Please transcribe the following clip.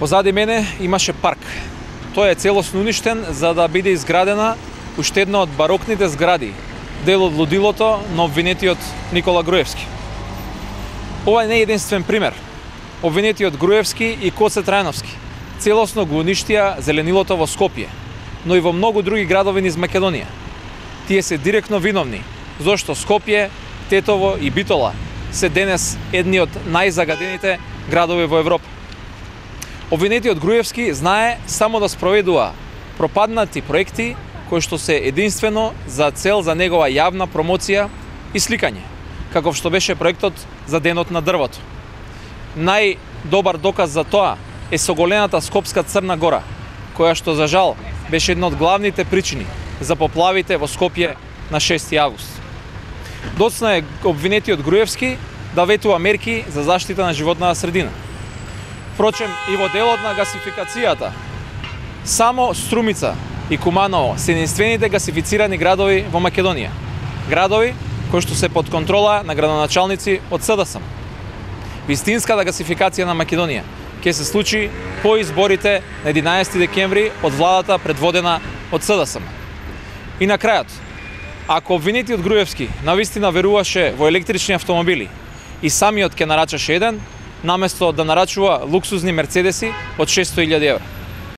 Позади мене имаше парк. Тој е целосно уништен за да биде изградена уште една од барокните згради, дел од лудилото на обвинетиот Никола Груевски. Ова не е единствен пример. Обвинетиот Груевски и Коце Трајновски целосно го уништија зеленилото во Скопје, но и во многу други градови низ Македонија. Тие се директно виновни зашто Скопје, Тетово и Битола се денес едни од најзагадените градови во Европа. Обвинетиот Груевски знае само да спроведува пропаднати проекти кои што се единствено за цел за негова јавна промоција и сликање, каков што беше проектот за Денот на дрвото. Најдобар доказ за тоа е соголената Скопска Црна Гора, која што за жал беше една од главните причини за поплавите во Скопје на 6 август. Доцна е обвинетиот Груевски да ветува мерки за заштита на животната средина. Впрочем, и во делот на гасификацијата, само Струмица и Куманово се единствените гасифицирани градови во Македонија. Градови кои што се под контрола на градоначалници од СДСМ. Вистинската гасификација на Македонија ќе се случи по изборите на 11 декември од владата предводена од СДСМ. И на крајот, ако обвинетиот Груевски навистина веруваше во електрични автомобили и самиот ќе нарачаше еден, наместо да нарачува луксузни мерцедеси од 600.000 евра.